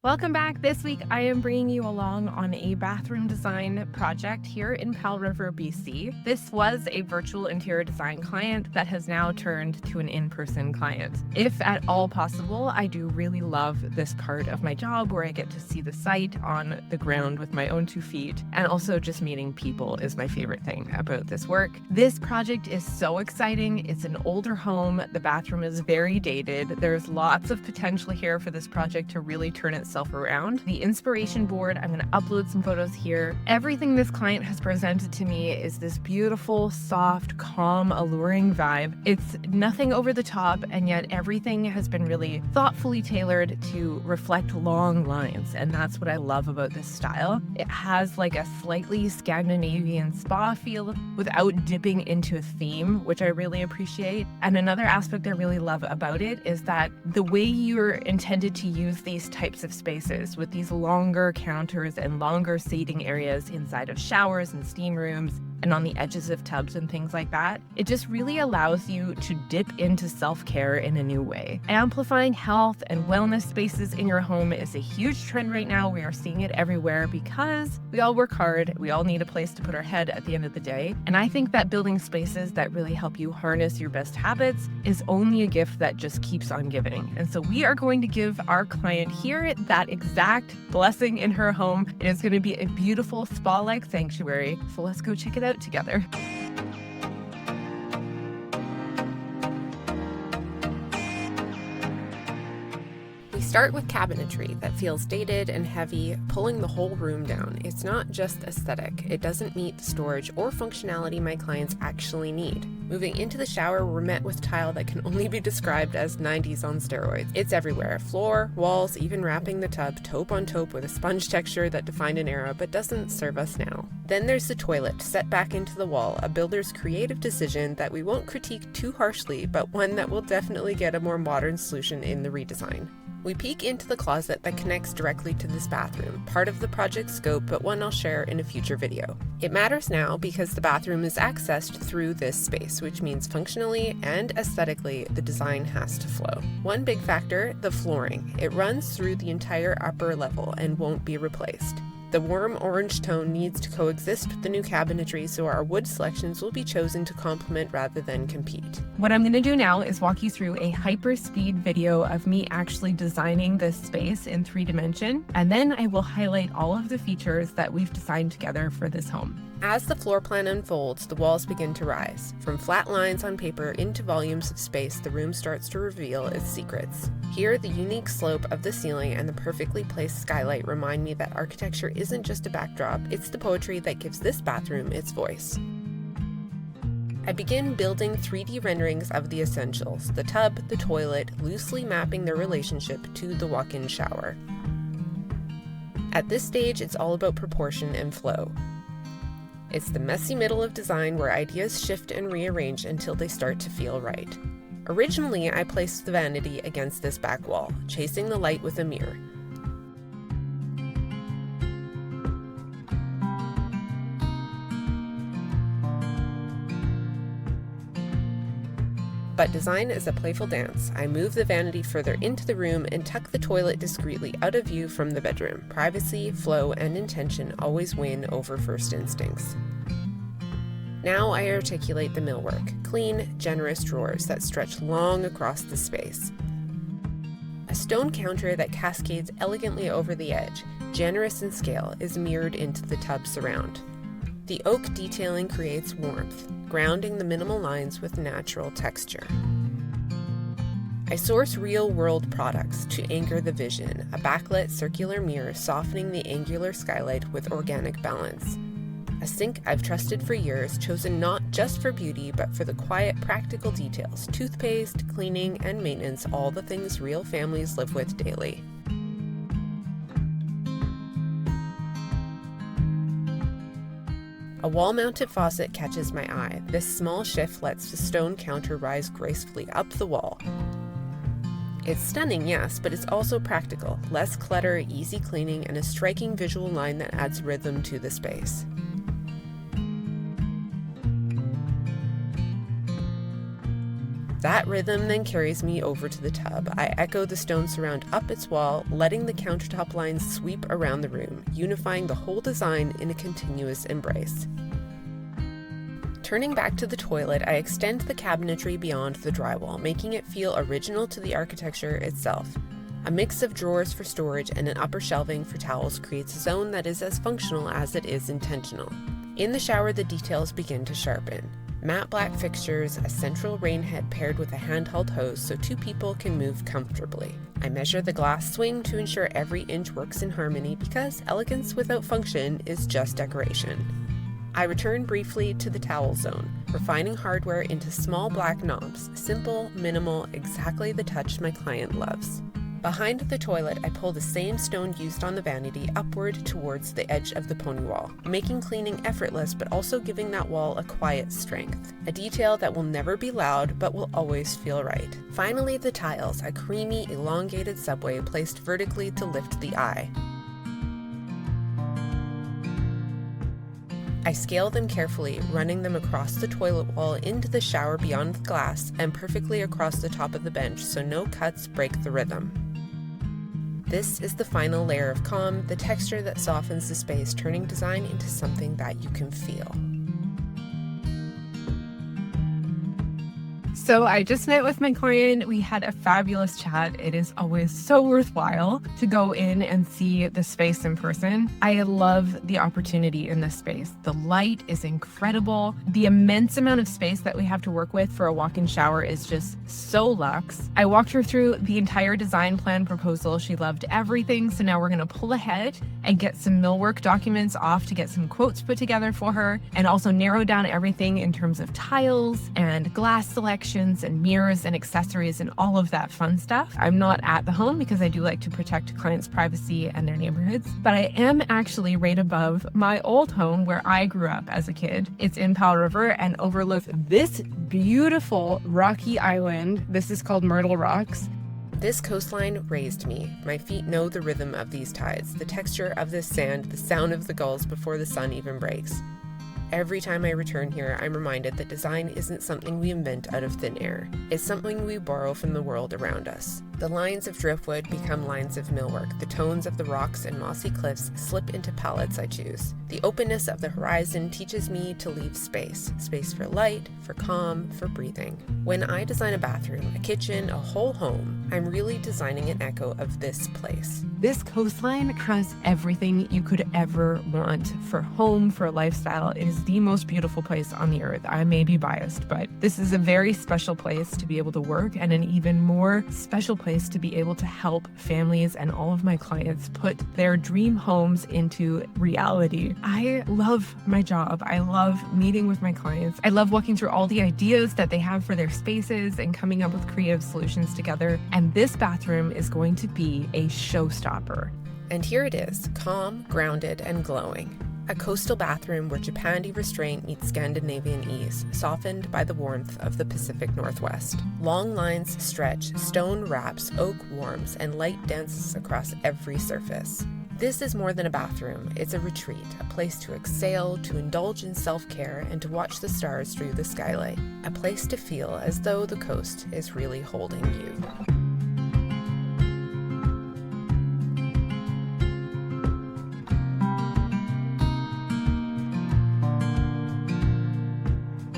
Welcome back. This week, I am bringing you along on a bathroom design project here in Powell River, BC. This was a virtual interior design client that has now turned to an in-person client. If at all possible, I do really love this part of my job where I get to see the site on the ground with my own 2 feet, and also just meeting people is my favorite thing about this work. This project is so exciting. It's an older home. The bathroom is very dated. There's lots of potential here for this project to really turn itself around. The inspiration board, I'm going to upload some photos here. Everything this client has presented to me is this beautiful, soft, calm, alluring vibe. It's nothing over the top, and yet everything has been really thoughtfully tailored to reflect long lines, and that's what I love about this style. It has like a slightly Scandinavian spa feel without dipping into a theme, which I really appreciate. And another aspect I really love about it is that the way you're intended to use these types of spaces with these longer counters and longer seating areas inside of showers and steam rooms and on the edges of tubs and things like that, it just really allows you to dip into self-care in a new way. Amplifying health and wellness spaces in your home is a huge trend right now. We are seeing it everywhere because we all work hard. We all need a place to put our head at the end of the day. And I think that building spaces that really help you harness your best habits is only a gift that just keeps on giving. And so we are going to give our client here that exact blessing in her home. It is going to be a beautiful spa-like sanctuary. So let's go check it out together. We start with cabinetry that feels dated and heavy, pulling the whole room down. It's not just aesthetic. It doesn't meet the storage or functionality my clients actually need. Moving into the shower, we're met with tile that can only be described as 90s on steroids. It's everywhere. Floor, walls, even wrapping the tub taupe on taupe with a sponge texture that defined an era but doesn't serve us now. Then there's the toilet, set back into the wall, a builder's creative decision that we won't critique too harshly, but one that will definitely get a more modern solution in the redesign. We peek into the closet that connects directly to this bathroom, part of the project scope, but one I'll share in a future video. It matters now because the bathroom is accessed through this space, which means functionally and aesthetically, the design has to flow. One big factor, the flooring. It runs through the entire upper level and won't be replaced. The warm orange tone needs to coexist with the new cabinetry, so our wood selections will be chosen to complement rather than compete. What I'm going to do now is walk you through a hyper-speed video of me actually designing this space in 3D, and then I will highlight all of the features that we've designed together for this home. As the floor plan unfolds, the walls begin to rise. From flat lines on paper into volumes of space, the room starts to reveal its secrets. Here, the unique slope of the ceiling and the perfectly placed skylight remind me that architecture isn't just a backdrop, it's the poetry that gives this bathroom its voice. I begin building 3D renderings of the essentials, the tub, the toilet, loosely mapping their relationship to the walk-in shower. At this stage, it's all about proportion and flow. It's the messy middle of design where ideas shift and rearrange until they start to feel right. Originally, I placed the vanity against this back wall, chasing the light with a mirror. But design is a playful dance. I move the vanity further into the room and tuck the toilet discreetly out of view from the bedroom. Privacy, flow, and intention always win over first instincts. Now I articulate the millwork, clean, generous drawers that stretch long across the space. A stone counter that cascades elegantly over the edge, generous in scale, is mirrored into the tub surround. The oak detailing creates warmth, grounding the minimal lines with natural texture. I source real-world products to anchor the vision, a backlit circular mirror softening the angular skylight with organic balance. A sink I've trusted for years, chosen not just for beauty, but for the quiet, practical details, toothpaste, cleaning, and maintenance, all the things real families live with daily. A wall-mounted faucet catches my eye. This small shift lets the stone counter rise gracefully up the wall. It's stunning, yes, but it's also practical. Less clutter, easy cleaning, and a striking visual line that adds rhythm to the space. That rhythm then carries me over to the tub. I echo the stone surround up its wall, letting the countertop lines sweep around the room, unifying the whole design in a continuous embrace. Turning back to the toilet, I extend the cabinetry beyond the drywall, making it feel original to the architecture itself. A mix of drawers for storage and an upper shelving for towels creates a zone that is as functional as it is intentional. In the shower, the details begin to sharpen. Matte black fixtures, a central rain head paired with a handheld hose so two people can move comfortably. I measure the glass swing to ensure every inch works in harmony because elegance without function is just decoration. I return briefly to the towel zone, refining hardware into small black knobs, simple, minimal, exactly the touch my client loves. Behind the toilet, I pull the same stone used on the vanity upward towards the edge of the pony wall, making cleaning effortless but also giving that wall a quiet strength, a detail that will never be loud but will always feel right. Finally, the tiles, a creamy, elongated subway placed vertically to lift the eye. I scale them carefully, running them across the toilet wall into the shower beyond the glass and perfectly across the top of the bench so no cuts break the rhythm. This is the final layer of calm, the texture that softens the space, turning design into something that you can feel. So I just met with my client. We had a fabulous chat. It is always so worthwhile to go in and see the space in person. I love the opportunity in this space. The light is incredible. The immense amount of space that we have to work with for a walk-in shower is just so luxe. I walked her through the entire design plan proposal. She loved everything. So now we're going to pull ahead and get some millwork documents off to get some quotes put together for her and also narrow down everything in terms of tiles and glass selection and mirrors and accessories and all of that fun stuff. I'm not at the home because I do like to protect clients' privacy and their neighborhoods, but I am actually right above my old home where I grew up as a kid. It's in Powell River and overlooks this beautiful rocky island. This is called Myrtle Rocks. This coastline raised me. My feet know the rhythm of these tides, the texture of this sand, the sound of the gulls before the sun even breaks. Every time I return here, I'm reminded that design isn't something we invent out of thin air. It's something we borrow from the world around us. The lines of driftwood become lines of millwork. The tones of the rocks and mossy cliffs slip into palettes I choose. The openness of the horizon teaches me to leave space. Space for light, for calm, for breathing. When I design a bathroom, a kitchen, a whole home, I'm really designing an echo of this place. This coastline has everything you could ever want for home, for lifestyle. It is the most beautiful place on the earth. I may be biased, but this is a very special place to be able to work and an even more special place to be able to help families and all of my clients put their dream homes into reality. I love my job. I love meeting with my clients. I love walking through all the ideas that they have for their spaces and coming up with creative solutions together. And this bathroom is going to be a showstopper. And here it is, calm, grounded, and glowing. A coastal bathroom where Japandi restraint meets Scandinavian ease, softened by the warmth of the Pacific Northwest. Long lines stretch, stone wraps, oak warms, and light dances across every surface. This is more than a bathroom. It's a retreat, a place to exhale, to indulge in self-care, and to watch the stars through the skylight. A place to feel as though the coast is really holding you.